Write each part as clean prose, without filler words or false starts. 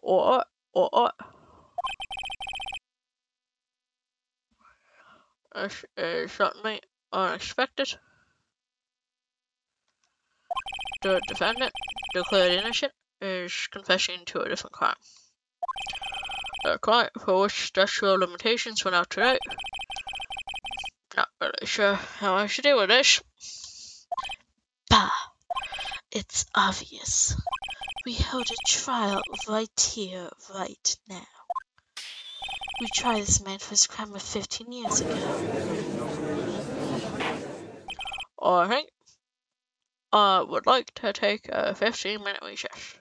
Or. This is certainly unexpected. The defendant, declared innocent, is confessing to a different crime. The crime for which statute of limitations went out today. Not really sure how I should deal with this. Bah! It's obvious. We held a trial right here, right now. We tried this man for his crime of 15 years ago. Alright. I would like to take a 15-minute recess.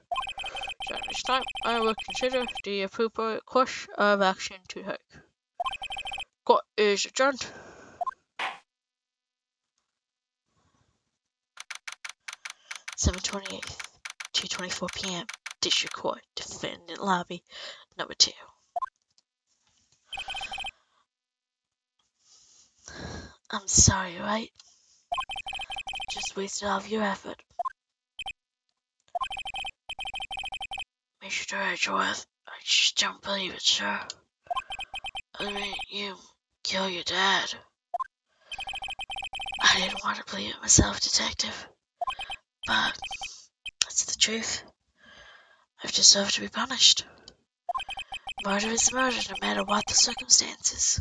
During this time, I will consider the appropriate course of action to take. Court is adjourned. (7:28), 2:24 p.m. District Court, Defendant Lobby, Number 2. I'm sorry, right? Just wasted all of your effort. Mr. Edgeworth, I just don't believe it, sir. I mean, you kill your dad. I didn't want to believe it myself, Detective. But that's the truth. I've deserved to be punished. Murder is murder, no matter what the circumstances.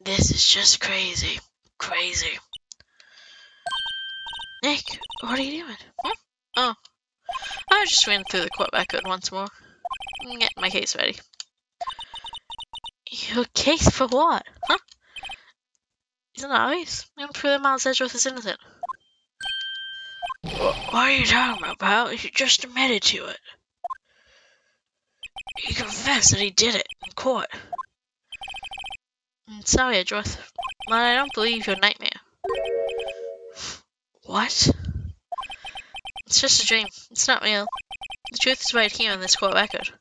This is just crazy. Crazy. Nick, what are you doing? Oh, I was just reading through the court record once more. Get my case ready. Your case for what? Huh? Isn't that obvious? I'm prove that Miles Edgeworth is innocent. What are you talking about, pal? You just admitted to it. He confessed that he did it in court. I'm sorry, Edgeworth, but I don't believe your nightmare. What? It's just a dream. It's not real. The truth is right here in this court record.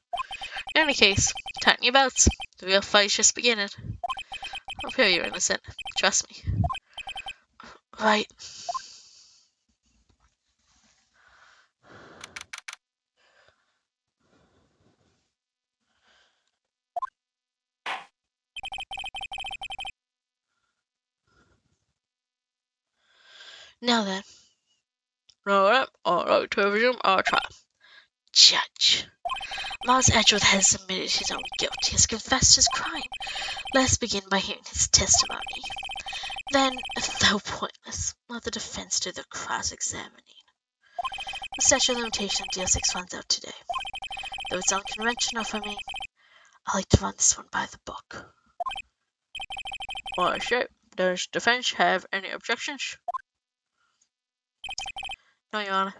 In any case, tighten your belts. The real fight's just beginning. I'll prove you're innocent. Trust me. Right. Now then. Alright, I'd like to resume our trial. Judge. Miles Edgeworth has admitted his own guilt. He has confessed his crime. Let's begin by hearing his testimony. Then, though pointless, let the defense do the cross-examining. The statute of limitation on DL6 runs out today. Though it's unconventional for me, I like to run this one by the book. Alright, sure. Does defense have any objections? No, Your Honor.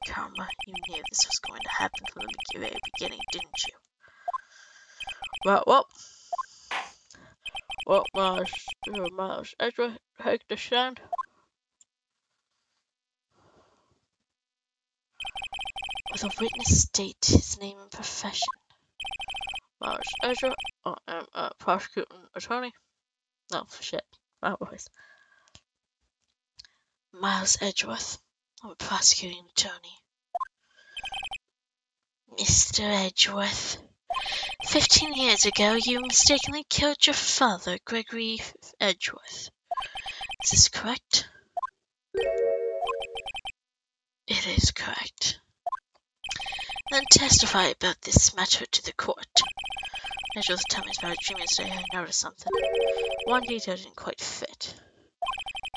Karma, you knew this was going to happen from the very beginning, didn't you? Well, Miles Edgeworth, take the stand. Will the witness state his name and profession? Miles Edgeworth, I am a prosecuting attorney. No, shit, my voice. Miles Edgeworth, I'm a prosecuting attorney. Mr. Edgeworth, 15 years ago you mistakenly killed your father, Gregory Edgeworth. Is this correct? It is correct. Then testify about this matter to the court. Edgeworth told me about a dream yesterday. I noticed something. One detail didn't quite fit.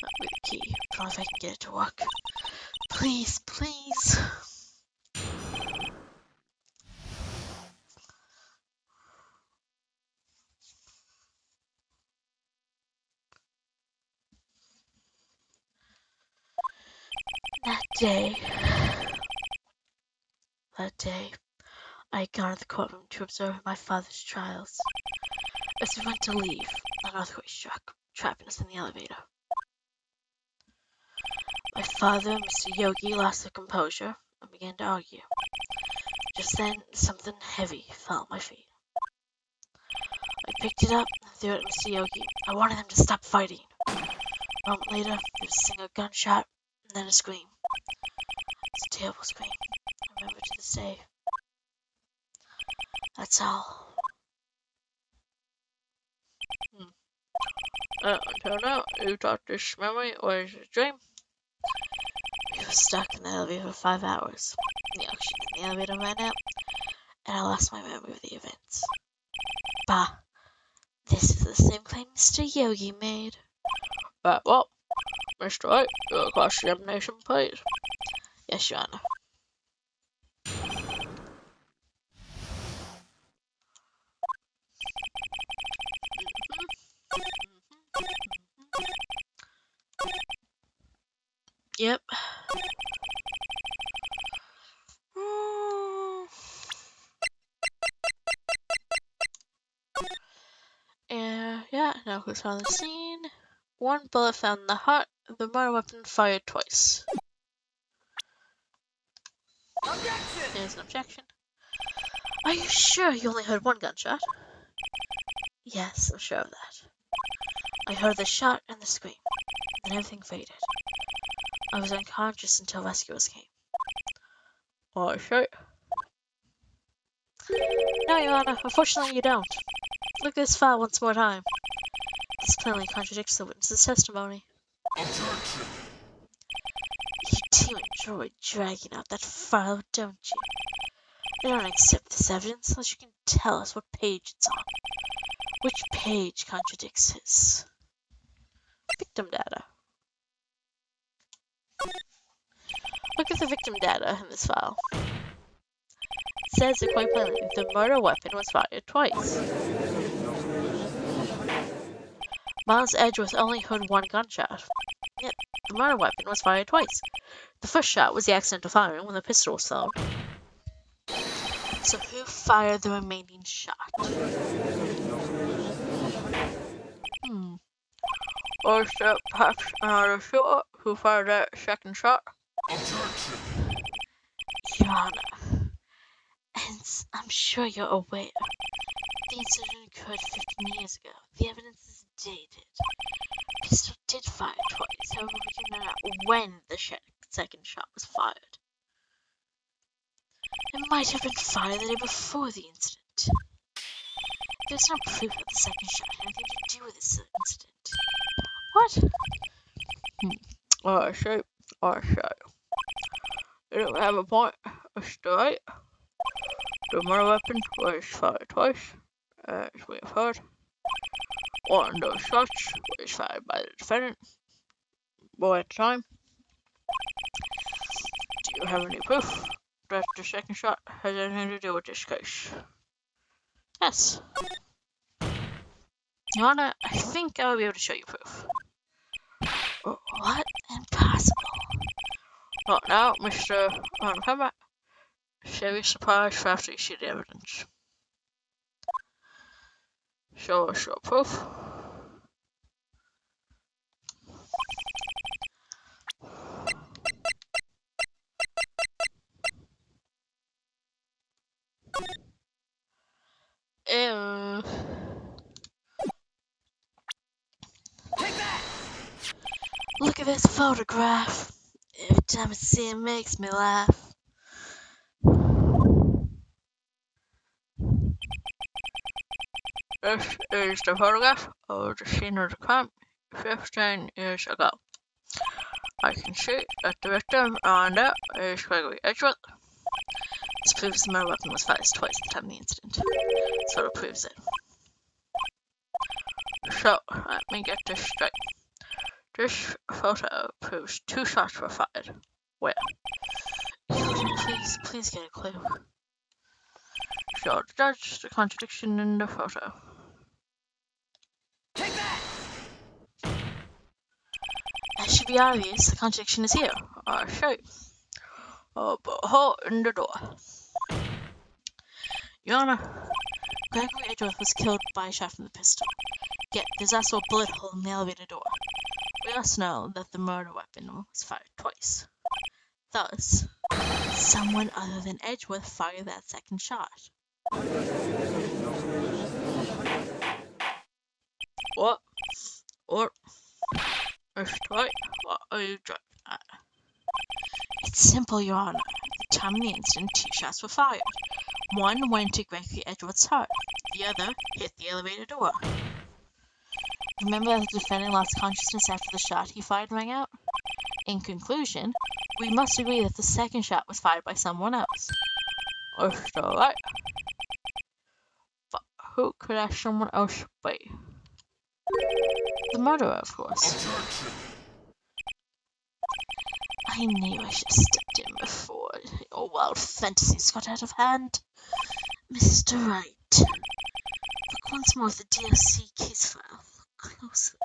That would be the key. I don't know if I can get it to work. Please, please. That day, I had gone to the courtroom to observe my father's trials. As we went to leave, an earthquake struck, trapping us in the elevator. My father and Mr. Yogi lost their composure and began to argue. Just then, something heavy fell at my feet. I picked it up and threw at Mr. Yogi. I wanted them to stop fighting. A moment later, there was a single gunshot, and then a scream. It's a terrible scream. I remember to this day. That's all. Until now, you thought this memory was a dream. We were stuck in the elevator for 5 hours. The oxygen in the elevator ran out, and I lost my memory of the events. Bah, this is the same claim Mr. Yogi made. Well, Mr. Wright, your cross-examination, please. Yes, Your Honor. Yep. And yeah, now who's on the scene? One bullet found in the heart. The murder weapon fired twice. Objection! There's an objection. Are you sure you only heard one gunshot? Yes, I'm sure of that. I heard the shot and the scream. Then everything faded. I was unconscious until rescuers came. Oh, sure. No, Your Honor, unfortunately you don't. Look at this file once more time. This plainly contradicts the witness's testimony. Objection! You do enjoy dragging out that file, don't you? I don't accept this evidence unless you can tell us what page it's on. Which page contradicts his? Victim data. Look at the victim data in this file. It says it quite plainly, the murder weapon was fired twice. Miles Edgeworth only heard one gunshot. Yet, the murder weapon was fired twice. The first shot was the accidental firing when the pistol was thrown. So who fired the remaining shot? Or is it perhaps another shooter who fired that second shot? Objection! Your Honor, and I'm sure you're aware, the incident occurred 15 years ago. The evidence is dated. Pistol did fire twice, however we can know when the second shot was fired. It might have been fired the day before the incident. There's no proof that the second shot had anything to do with this incident. What? Or shape, or shadow. You don't have a point, Mr. Wright. The murder weapon was fired twice, as we have heard. One of those shots was fired by the defendant, boy at the time. Do you have any proof that the second shot has anything to do with this case? Yes. Your Honor, I think I will be able to show you proof. What? Impossible. Not now, Mr. Montgomery. Save your surprise for after you see the evidence. Show us your proof. Ew. Take that! Look at this photograph. Every time I see it, makes me laugh. This is the photograph of the scene of the crime 15 years ago. I can see that the victim on that is Gregory Edgeworth. This proves the murder weapon was fired twice at the time of the incident. This photo proves it. So, let me get this straight. This photo proves 2 shots were fired. Where? Please get a clue. Show the judge the contradiction in the photo. Take that! That should be obvious. The contradiction is here. I'll show you. Oh, but a hole in the door. Your Honor, Gregory Edgeworth was killed by a shot from the pistol. Yet, there's also a bullet hole in the elevator door. We also know that the murder weapon was fired twice. Thus, someone other than Edgeworth fired that second shot. Or, Mr. Wright, what are you driving at? It's simple, Your Honor. At the time of the incident, 2 shots were fired. One went to Gregory Edgeworth's heart. The other hit the elevator door. Remember that the defendant lost consciousness after the shot he fired rang out? In conclusion, we must agree that the second shot was fired by someone else. Mr. Wright. But who could that someone else be? The murderer, of course. Objection. I knew I should have stepped in before your wild fantasies got out of hand. Mr. Wright, look once more at the DOC case file. Look closely.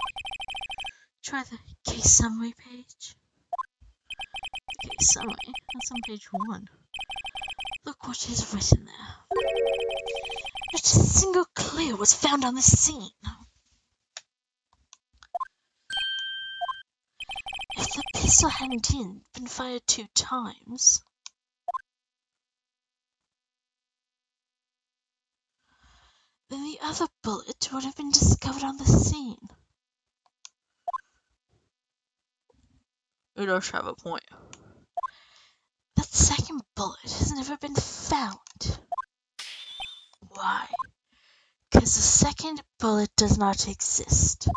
Try the case summary page. The case summary? That's on page 1. Look what is written there. Not a single clue was found on the scene. If the pistol hadn't been fired 2 times, then the other bullet would have been discovered on the scene. You does have a point. That second bullet has never been found. Why? Because the second bullet does not exist.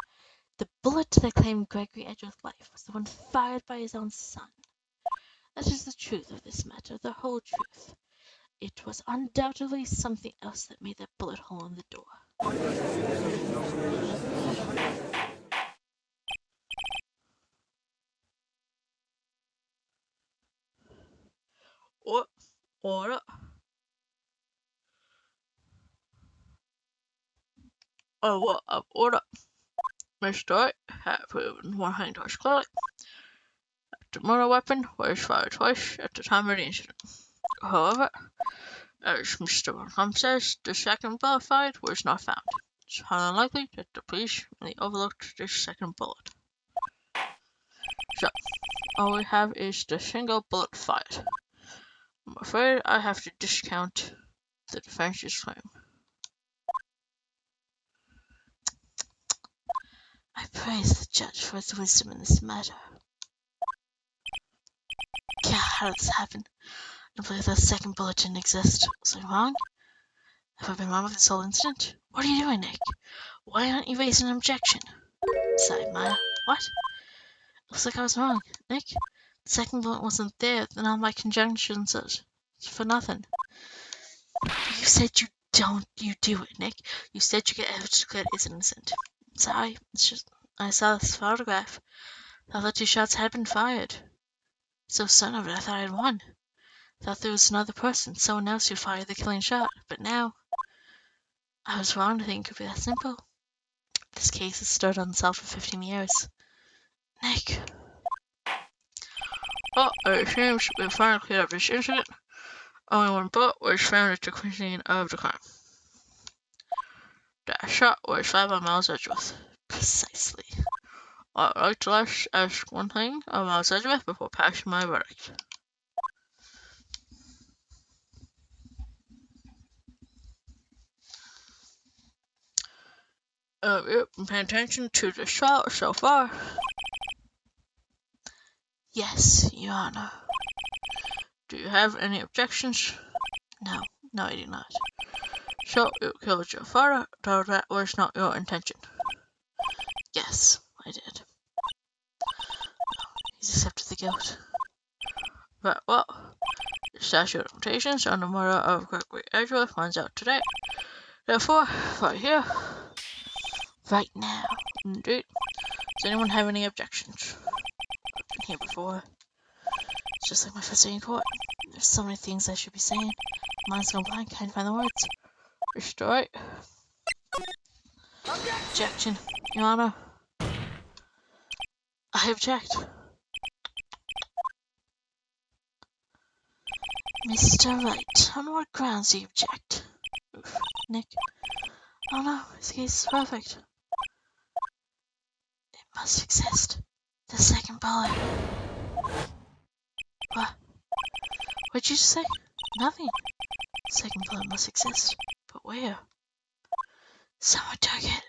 The bullet that claimed Gregory Edgeworth's life was the one fired by his own son. That is the truth of this matter, the whole truth. It was undoubtedly something else that made that bullet hole in the door. Order. What of order? Mr. Wright had proven one hand was clearly that the murder weapon was fired twice at the time of the incident. However, as Mr. Markham says, the second bullet fired was not found. It's highly unlikely that the police really overlooked this second bullet. So, all we have is the single bullet fired. I'm afraid I have to discount the defense's claim. I praise the judge for his wisdom in this matter. God, how did this happen? I believe that second bullet didn't exist. Was I wrong? Have I been wrong with this whole incident? What are you doing, Nick? Why aren't you raising an objection? Sighed Maya. What? Looks like I was wrong, Nick. The second bullet wasn't there, then all my conjunctions are for nothing. You said you do it, Nick. You said you get evidence to declare it is innocent. Sorry, it's just I saw this photograph. Thought the 2 shots had been fired. So certain of it, I thought I had won. Thought there was another person, someone else who fired the killing shot. But now, I was wrong to think it could be that simple. This case has stood unsolved for 15 years. Nick. Well, it seems we finally cleared up this incident. Only one bullet was found at the scene of the crime. That shot was fired by Miles Edgeworth. Precisely. I'd like to ask one thing of Miles Edgeworth before passing my verdict. You've been paying attention to the shot so far. Yes, Your Honor. Do you have any objections? No, I do not. So you killed your father, though that was not your intention. Yes, I did. He's accepted the guilt. Very well. The statute of limitations on the murder of Gregory Edgeworth runs out today. Therefore, right here. Right now. Indeed. Does anyone have any objections? I've been here before. It's just like my first day in court. There's so many things I should be saying. Mine's gone blank. Can't find the words. Mr. Wright. Objection, Your Honor. I object. Mr. Wright, on what grounds do you object? Oof, Nick. Oh no, his case is perfect. It must exist. The second bullet. What? What'd you just say? Nothing. The second bullet must exist. But where? Someone took it.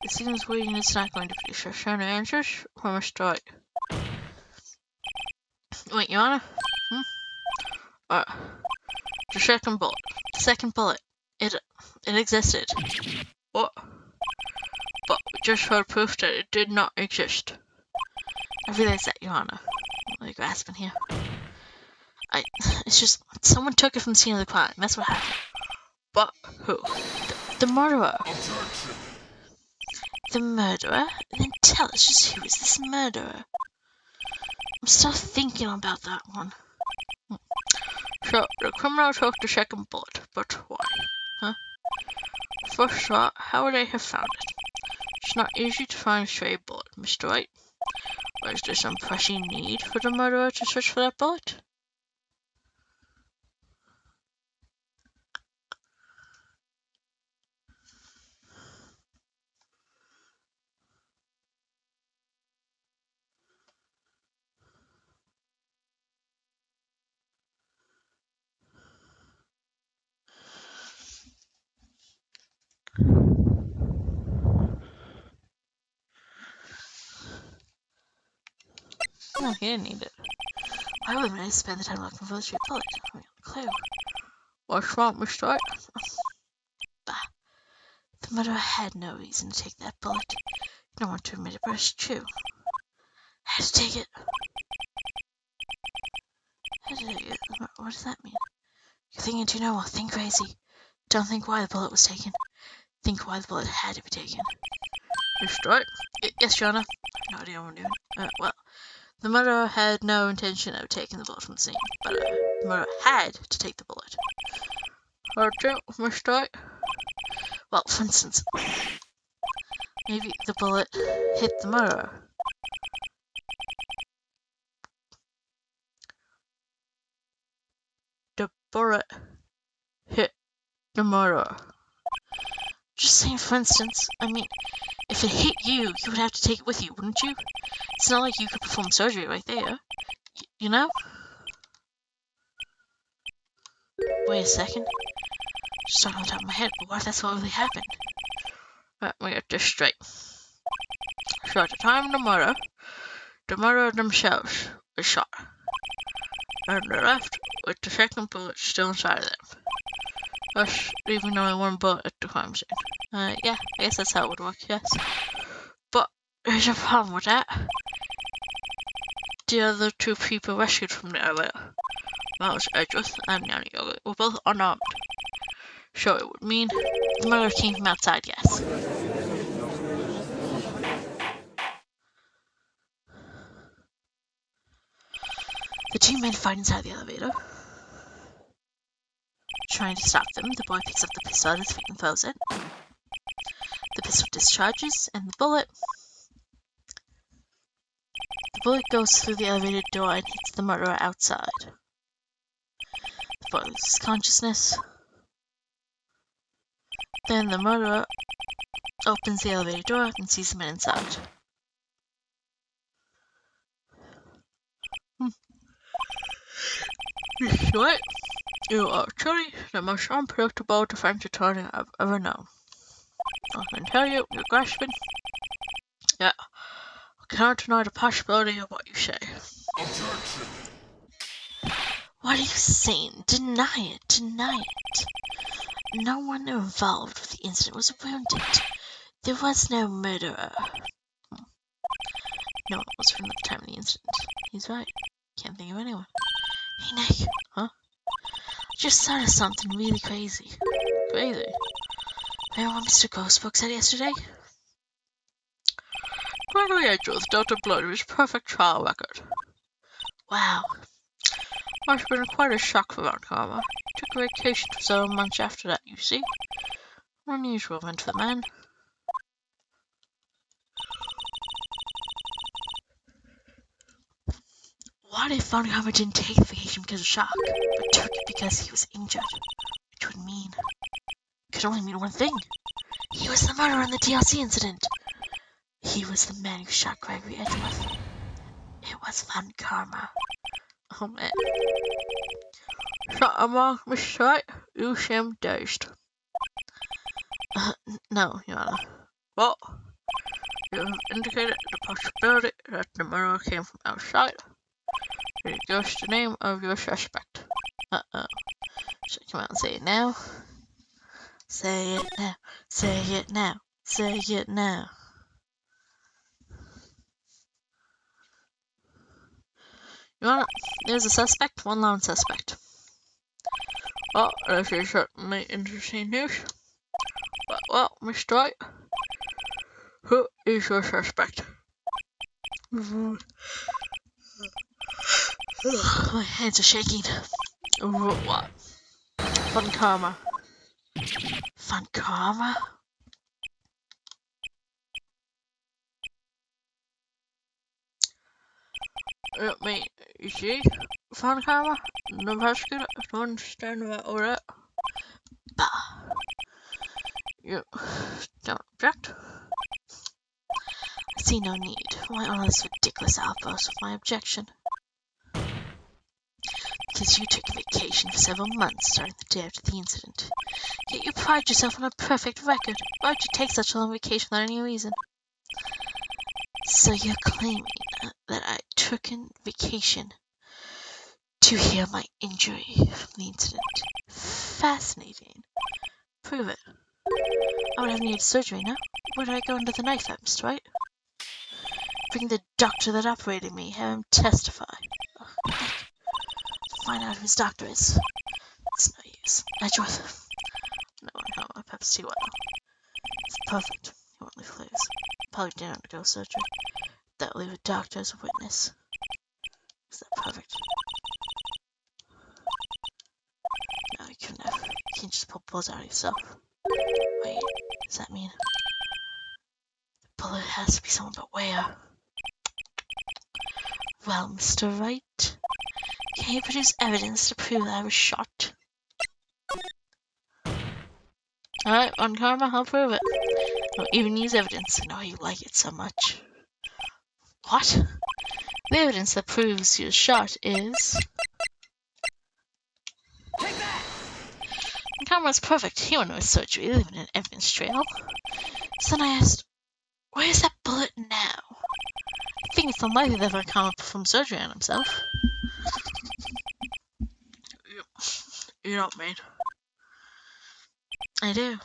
It seems it's not going to be sufficient answers from Mr. Wright. Wait, Your Honor? The second bullet. The second bullet. It existed. What? But we just heard proof that it did not exist. I realize that, Your Honor. What are you grasping here? It's just, someone took it from the scene of the crime. That's what happened. But who? The murderer. Objection. The murderer? Then tell us, just who is this murderer? I'm still thinking about that one. So, the criminal took the second bullet, but why? Huh? First thought, how would they have found it? It's not easy to find a stray bullet, Mr. Wright. Was there some pressing need for the murderer to search for that bullet? No, he didn't need it. Why would I spend the time looking for the stray bullet? I mean, clue. What's wrong, Mr. Wright? Bah. The murderer had no reason to take that bullet. You don't want to admit it, but it's true. I had to take it. What does that mean? You're thinking too normal. Think crazy. Don't think why the bullet was taken. Think why the bullet had to be taken. Mr. Wright? Yes, Your Honor. I have no idea what I'm doing. Well, the murderer had no intention of taking the bullet from the scene, but the murderer had to take the bullet. Okay, Mr. Wright? Well, for instance, maybe the bullet hit the murderer. The bullet hit the murderer. Just saying, for instance, I mean, if it hit you, you would have to take it with you, wouldn't you? It's not like you could perform surgery right there. You know? Wait a second. Just starting on top of my head, but what if that's what really happened? Let me get this straight. So at the time of the murderer themselves was shot. And they left with the second bullet still inside of them. Thus, leaving only one bullet at the crime scene. Yeah, I guess that's how it would work, yes. But there's a problem with that. The other two people rescued from the elevator, Miles Edgeworth and Yanni Yoga, were both unarmed. So it would mean the murderer came from outside, yes. The two men fight inside the elevator. Trying to stop them, the boy picks up the pistol at his feet and throws it. The pistol discharges, and the bullet goes through the elevator door and hits the murderer outside. The boy loses consciousness. Then the murderer opens the elevator door and sees the men inside. What? You are truly the most unpredictable defense attorney I've ever known. I can tell you, you're grasping. Yeah, I cannot deny the possibility of what you say. Objection. What are you saying? Deny it. Deny it. No one involved with the incident was wounded. There was no murderer. No one was from the time of the incident. He's right. Can't think of anyone. Hey, Nick. Huh? I just thought of something really crazy. Crazy. Remember what Mr. Ghostbook said yesterday? Gregory Edgeworth dealt a blow to his perfect trial record. Wow. Must have been quite a shock for Von Karma. Took a vacation for several months after that, you see. An unusual event for the man. What if Von Karma didn't take the vacation because of shock, but took it because he was injured? Which would mean... could only mean one thing. He was the murderer in the DLC incident. He was the man who shot Gregory Edgeworth. It was Von Karma. Oh man. Shot among Mr. Wright, you seem dazed. No, Your Honor. Well, You have indicated the possibility that the murderer came from outside. It gives the name of your suspect. Uh-oh. Should I come out and say it now? Say it now. Say it now. Say it now. Your Honor, there's a suspect, one lone suspect. Well, this is certainly interesting news. Well, Mr. Wright, who is your suspect? My hands are shaking. What? Fun karma. Fun karma? Mate, you see? Fun karma? No prosecutor, don't understand about all that. Bah. You don't object? I see no need. Why all this ridiculous outburst of my objection? Because you took a vacation for several months starting the day after the incident. Yet you pride yourself on a perfect record. Why would you take such a long vacation without any reason? So you're claiming that I took a vacation to heal my injury from the incident. Fascinating. Prove it. I would have needed surgery now. Where did I go under the knife at, Mr. Wright? Bring the doctor that operated me. Have him testify. Find out who his doctor is. It's no use. Edgeworth. No one help my Pep's too well. It's perfect. He won't leave clues. Probably didn't undergo surgery. That will leave a doctor as a witness. Is that perfect? No, you couldn't have. You can't just pull bullets out of yourself. Wait, does that mean the bullet has to be someone but where? Well, Mr. Wright, can you produce evidence to prove that I was shot? Alright, on karma, I'll prove it. I'll even use evidence. I know you like it so much. What? The evidence that proves you're shot is... Take that! Karma's perfect. He won't know his surgery, leaving an evidence trail. So then I asked, where's that bullet now? I think it's unlikely that Karma performed surgery on himself. You don't mean. I do.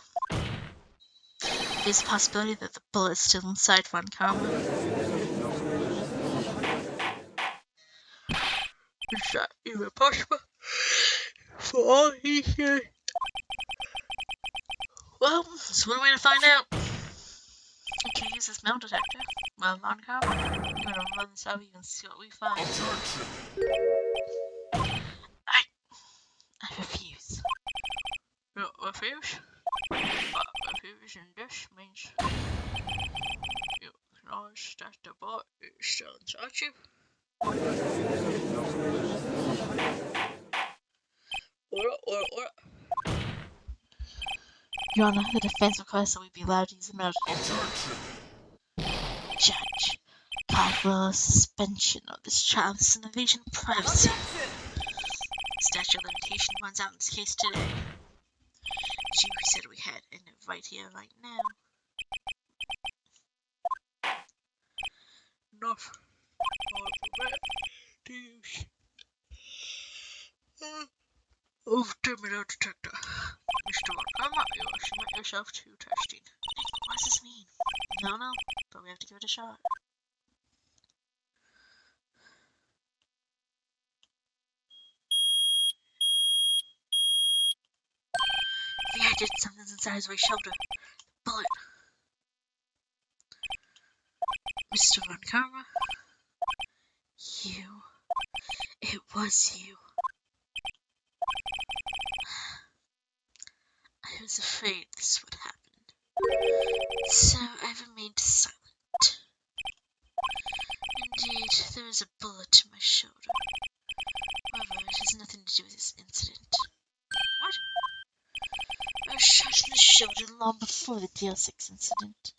There's a possibility that the bullet is still inside Von Karma. Is that even possible? For all he said. Well, there's one way to find out. I can use this metal detector. Well, Von Karma, I'm gonna run this out and see what we find. Objection! I refuse. You refuse? Refuse in this means you acknowledge that the bullet is still inside you. Or. Your Honor, the defense requests that we be allowed to use the metal detector. Objection! Judge, call for a suspension of this child's invasion of privacy. Objection! Statute of limitation runs out in this case today. As you said we had, and right here, right now. Enough. To use of the metal detector. Mr. Wakama, you will submit yourself to testing. What does this mean? I don't know, but we have to give it a shot. If he had something's inside his right shoulder. Bullet. Mr. Von Karma? You. It was you. I was afraid this would happen. So I remained silent. Indeed, there is a bullet in my shoulder. However, it has nothing to do with this incident. What? I was shot in the shoulder long before the DL6 incident.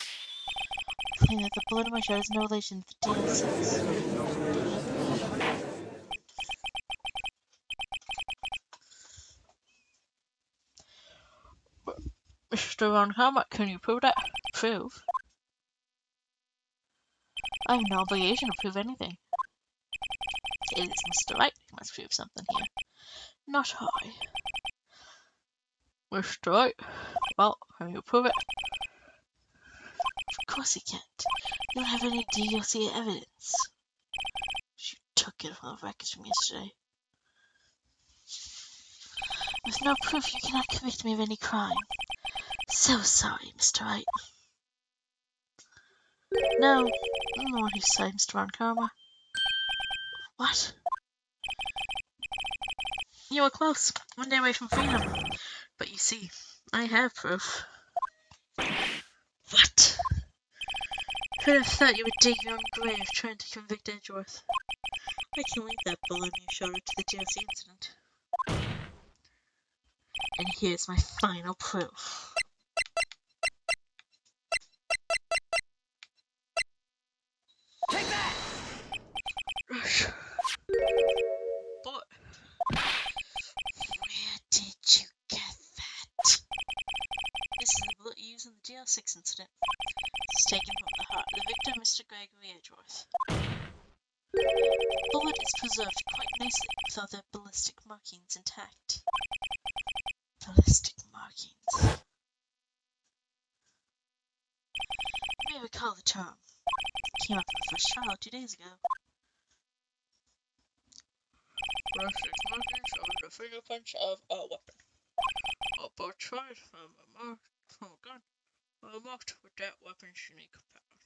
I claim that the bullet in my shoulder has no relation to the DL6. Mr. Von Karma, can you prove that? Prove? I have no obligation to prove anything. It is Mr. Wright who must prove something here. Not I. Mr. Wright, well, can you prove it? Of course he can't. You don't have any DOC evidence. You took it from the records from yesterday. With no proof, you cannot convict me of any crime. So sorry, Mr. Wright. No, I'm the one who cited Mr. Von Karma. What? You were close. One day away from freedom. But you see, I have proof. What? Who'd have thought you would dig your own grave trying to convict Edgeworth? I can link that bullet in your shoulder to the GOC incident. And here's my final proof. Take that! Rush. Bullet. Where did you get that? This is the bullet used in the GL6 incident. It's taken from the heart of the victim, Mr. Gregory Edgeworth. The bullet is preserved quite nicely with all the ballistic markings intact. Ballistic markings. You may recall the term. It came up in the first trial 2 days ago. Ballistic markings of the fingerprints of a weapon. All bullets fired from a gun are marked with that weapon's unique pattern.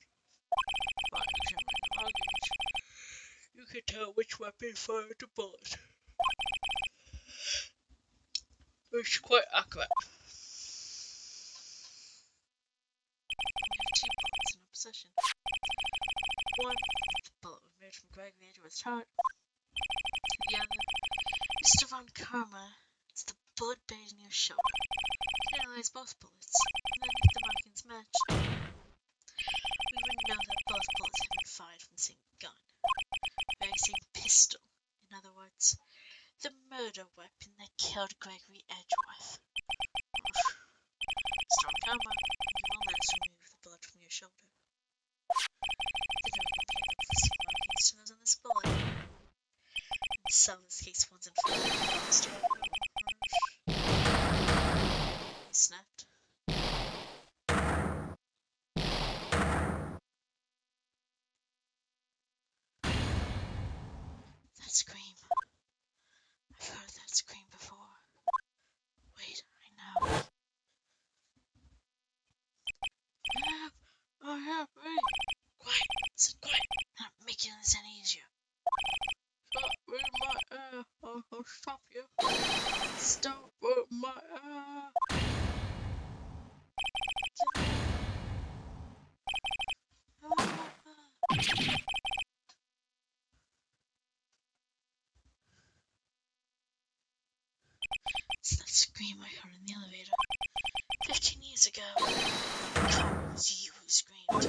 By examining the markings, you can tell which weapon fired the bullet. It's quite accurate. We have 2 bullets in our possession. One, the bullet was made from Gregory Edgeworth's heart. The other, Mr. Von Karma, is the bullet buried in your shoulder. You can analyze both bullets, and then if the markings matched, we would know that both bullets had been fired from the same gun. The very same pistol. In other words, the murder weapon that killed Gregory Edgeworth. Mr. Von Karma, you will manage to remove the bullet from your shoulder. Then we will compare the ballistic markings to those on this bullet. And solve this case once and for all, Mr. Von Karma. He snapped. That scream. I've heard that scream before. Wait, I know. I have me. Quiet, sit quiet. Not making this any easier. Stop with my air. I'll stop you. Stop with my air. It's that scream I heard in the elevator. 15 years ago. It was you who screamed.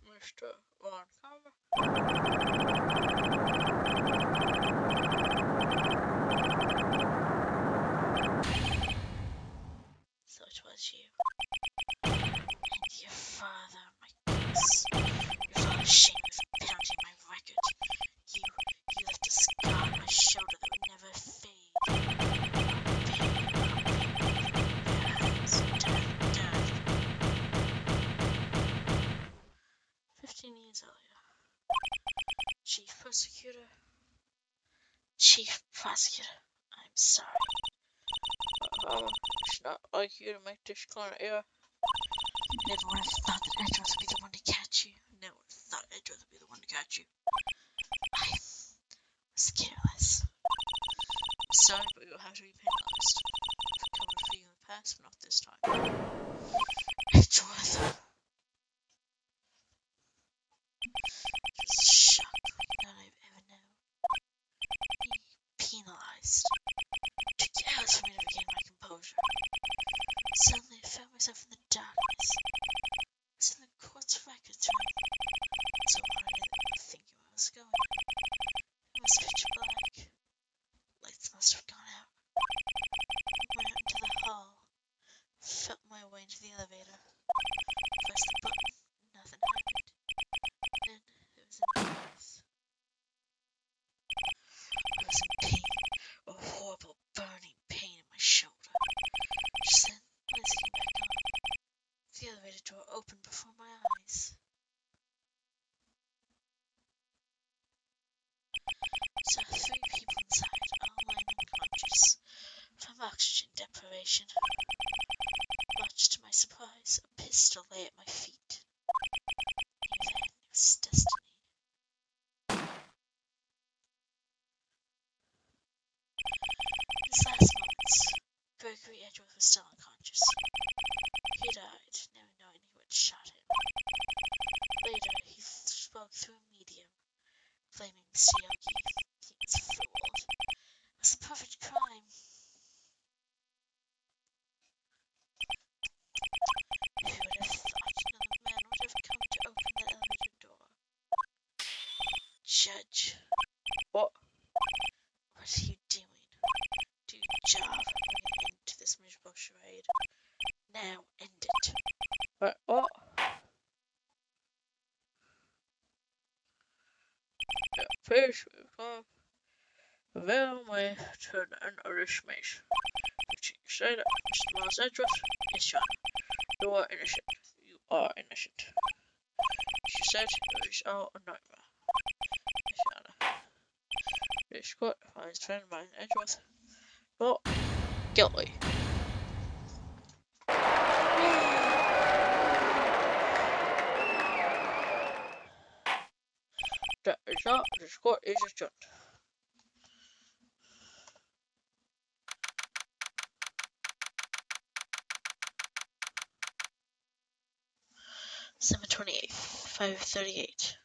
Mr. Von Karma. So it was you. And your father, my goodness. Your father's shame for pounding my record. You left a scar on my shoulder that would never fade. Death. 15 years earlier. Chief Prosecutor, I'm sorry. It's not like you to make this kind of error. Never would have thought that Edgeworth would be the one to catch you. Never would have thought Edgeworth would be the one to catch you. I was careless. I'm sorry, but you'll have to be penalized. I've covered for you in the past, but not this time. Edgeworth. Just shocked like none I've ever known. Being penalized. It took hours for me to regain my composure. Suddenly I found myself in the darkness. I was in the court's records room. So far I didn't think where I was going. It was pitch black. Lights must have gone out. I went out into the hall. Felt my way into the elevator. Pressed the button. Nothing happened. Then there was a noise. I was in pain. A horrible burning pain in my shoulder. Just then, lights came back on. The elevator door opened before my eyes. Saw 3 people inside, all lying unconscious from oxygen deprivation. Much to my surprise, a pistol lay at my feet. I knew that it was destiny. In his last moments, Gregory Edgeworth was still unconscious. He died, never knowing who had shot him. Later, he spoke through a medium, blaming Siogi. He was fooled. It was a perfect crime. Who would have thought another man would have come to open that elevator door? Judge. What? What are you doing? Do your job. Bring an end to this miserable charade. Now end it. What? Yeah, first we've come a very long way to an origination. Which you say that Mr. Miles Edgeworth is John. You are innocent. You are innocent. She said it was all a nightmare. Miss Anna. This court finds friend of mine Edgeworth not guilty. That is all. This court is adjourned. December 28th, 5:38.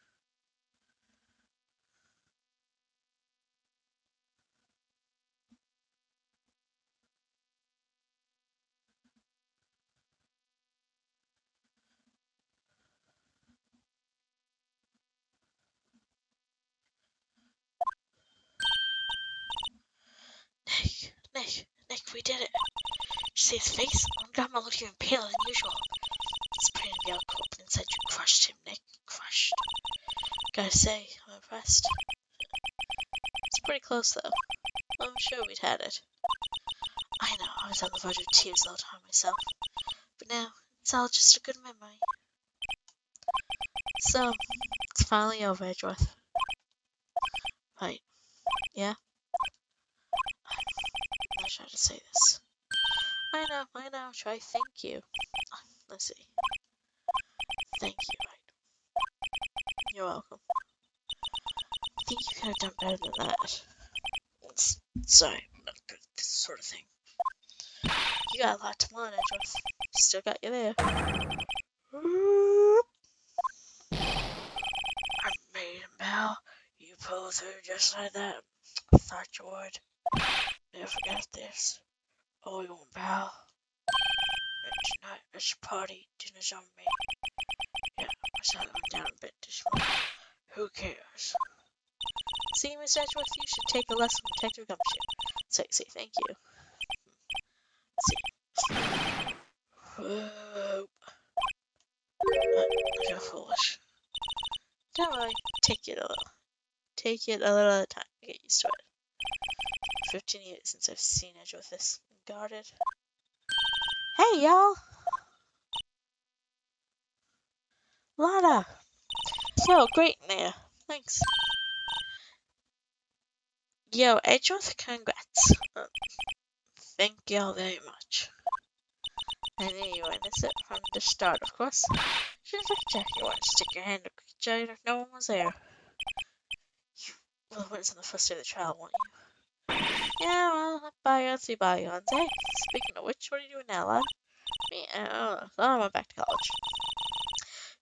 Nick, we did it. Did you see his face? Oh God, I'm looking even paler than usual. It's pretty to be out cold, but inside you crushed him, Nick. Crushed. Gotta say, I'm impressed. It's pretty close, though. I'm sure we'd had it. I know, I was on the verge of tears the whole time myself. But now, it's all just a good memory. So, it's finally over, Edgeworth. Right. Yeah? I'm not sure how to say this. I know, try thank you. Let's see. Thank you, right. You're welcome. I think you could have done better than that. Sorry, I'm not good at this sort of thing. You got a lot to learn, Edgeworth. Still got you there. I made him, pal. You pulled through just like that. I thought you would. Never forget this. Oh, you won't, pal. And tonight, it's a party. Dinner's on me. Yeah, I saw that went down a bit this morning. Who cares? See, Miss Edgeworth, you should take a lesson from Detective Gumshoe. Say thank you. See. Whoa. I feel foolish. Don't worry. Take it a little at a time to get used to it. 15 years since I've seen Edgeworth this guarded. Hey, y'all! Lana! Yo, great in there. Thanks. Yo, Edgeworth, congrats. Thank y'all very much. I knew you witnessed it from the start, of course. Just like Jack, you want to stick your hand in a jar if no one was there. You will witness on the first day of the trial, won't you? Yeah, well, bygones be bygones, eh? Speaking of which, what are you doing now, lad? Me? I don't know. I went back to college.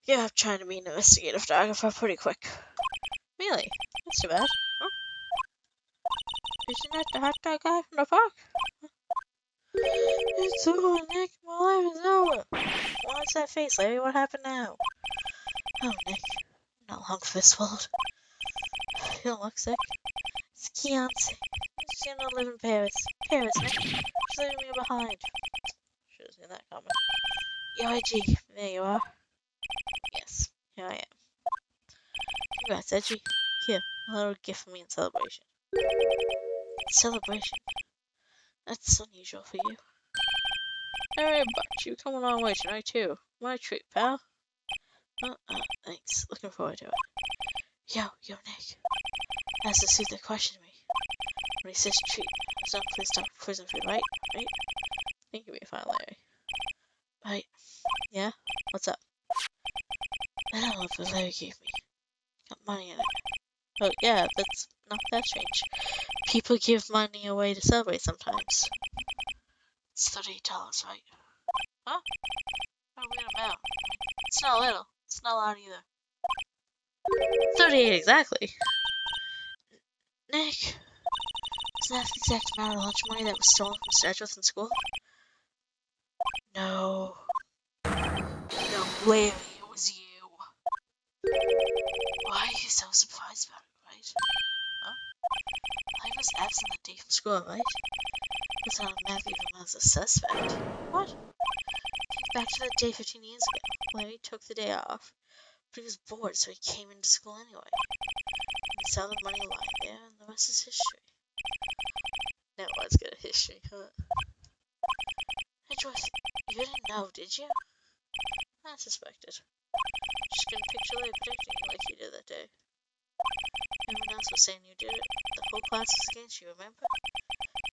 Yeah, I'm trying to be an investigative photographer pretty quick. Really? That's too bad. Huh? Isn't that the hot dog guy from the park? It's over, Nick. My life is over. What's that face, Larry? What happened now? Oh, Nick. I'm not long for this world. You don't look sick. It's Keonce. She's gonna live in Paris. Paris, Nick. She's leaving me behind. She's in that comment. Yo, IG, there you are. Yes, here I am. Congrats, Edgy. Here, a little gift for me in celebration. Celebration? That's unusual for you. Alright, but you come a long way tonight too. My treat, pal. Thanks. Looking forward to it. Yo, Nick. That's the suit that questioned me. When he says treat, it's not please stop prison food, right? Right? Think you'll be fine, Larry. Right. Yeah? What's up? I don't know what Larry gave me. Got money in it. Oh, yeah, that's not that strange. People give money away to celebrate sometimes. It's $38, right? Huh? What a weird amount. It's not little. It's not a lot either. 38 exactly. Nick, is that the exact amount of lunch money that was stolen from Mr. Edgeworth in school? No. No, Larry, it was you. Why are you so surprised about it, right? Huh? I was absent that day from school, right? It was automatically even as a suspect. What? Think back to that day 15 years ago. Larry took the day off, but he was bored, so he came into school anyway. He saw the money lying there, and the rest is history. Now let's get a history, huh? Edgeworth, you didn't know, did you? I suspected. Just couldn't picture Larry protecting you like you did that day. Everyone else was saying you did it. The whole class was against you, remember?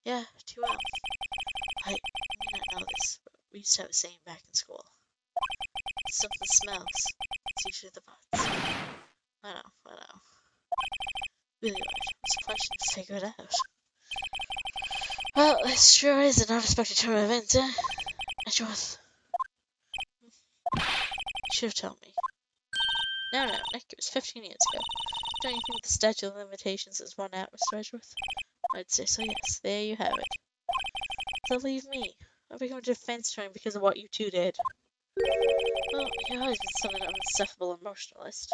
Yeah, too well. You may not know this, but we used to have a saying back in school. If something smells, it's usually the butts. I know. Really right. I'm surprised you didn't figure it out. Well, this sure is an unexpected turn of events, eh? Edgeworth. You should have told me. No, Nick, it was 15 years ago. Don't you think the statute of limitations has run out, Mr. Edgeworth? I'd say so, yes. There you have it. So leave me. I've become a defense attorney because of what you two did. Well, you've always been something of an insufferable emotionalist.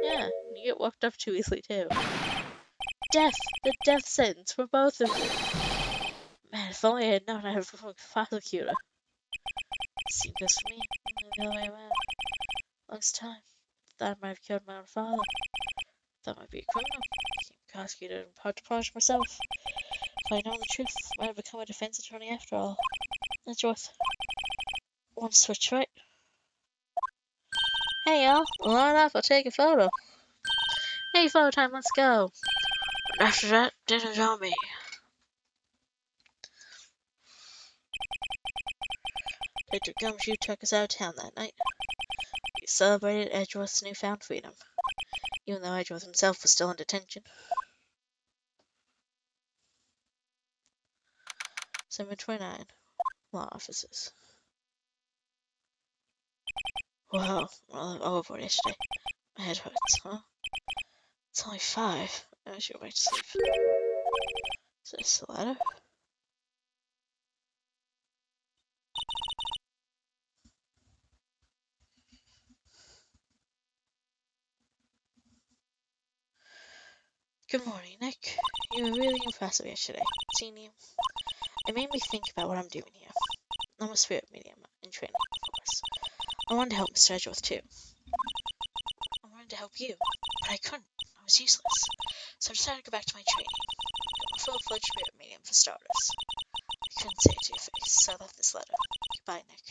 Yeah, you get worked up too easily, too. Death! The death sentence for both of you! Man, if only I had known I had a prosecutor. Same goes for me. The other way around. Longest time. Thought I might have killed my own father. Thought I might be a criminal. Became a prosecutor and hard to punish myself. If I'd known the truth, I might have become a defense attorney after all. Edgeworth. Want to switch, right? Hey, y'all. Line up, I'll take a photo. Hey, photo time, let's go. And after that, dinner's on me. Dr. Gumshoe took us out of town that night. We celebrated Edgeworth's newfound freedom, even though Edgeworth himself was still in detention. December 29. Law offices. Wow, well, overboard yesterday. My head hurts, huh? It's only 5. I should go back to sleep. Is this a letter? Good morning, Nick. You were really impressive yesterday. Seeing you, it made me think about what I'm doing here. I'm a spirit medium in training, of course. I wanted to help Mr. Edgeworth, too. I wanted to help you, but I couldn't. I was useless. So I decided to go back to my training. Got my full-fledged spirit medium, for starters. I couldn't say it to your face, so I left this letter. Goodbye, Nick.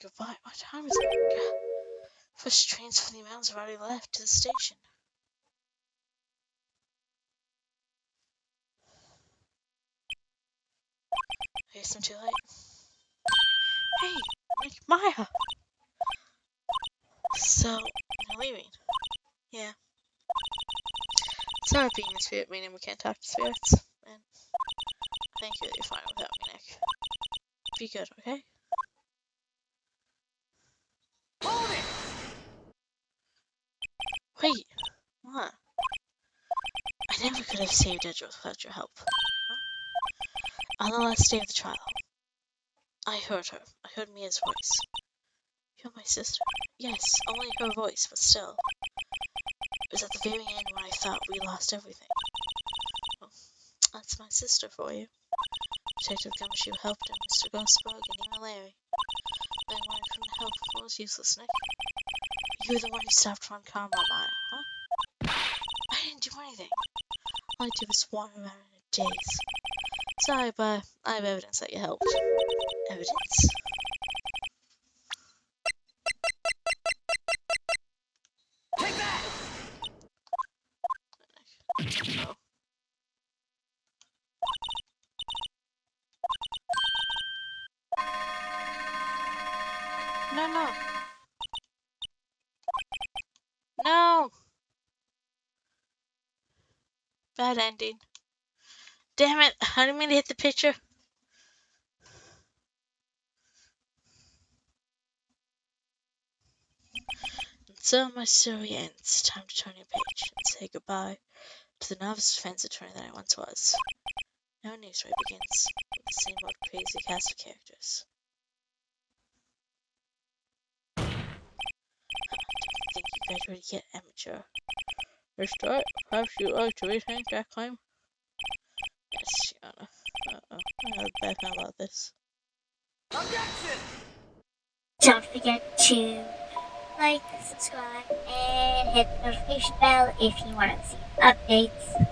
Goodbye? What time is it? First trains for the mountains have already left to the station. I guess I'm too late. Hey, Nick, Maya! So, you're leaving? Yeah. Sorry being a spirit medium we can't talk to spirits. And thank you that you're fine without me, Nick. Be good, okay? Hold it! Wait, what? I never could have saved Edgeworth without your help. Huh? On the last day of the trial, I heard her. I heard Mia's voice. You're my sister. Yes, only her voice, but still. It was at the very end when I thought we lost everything. Well, that's my sister for you. Detective Gumshoe helped him, Mr. Ghostbug, and even Larry. They wanted him to help. It was useless, Nick. You were the one who stopped Ron Carmine, huh? I didn't do anything. All I did was wander around in a daze. Sorry, but I have evidence that you helped. Evidence? Take that! Oh. No. No! Bad ending. Damn it, I didn't mean to hit the picture. And so my story ends. Time to turn your page and say goodbye to the novice defense attorney that I once was. Now a new story begins with the same old crazy cast of characters. Think you guys ready yet, amateur? Let's start. Perhaps you'd like to rethink that claim? Yes, Your Honor. Uh-oh. I have a bad feeling about this. Objection! Don't forget to like, subscribe, and hit the notification bell if you want to see updates.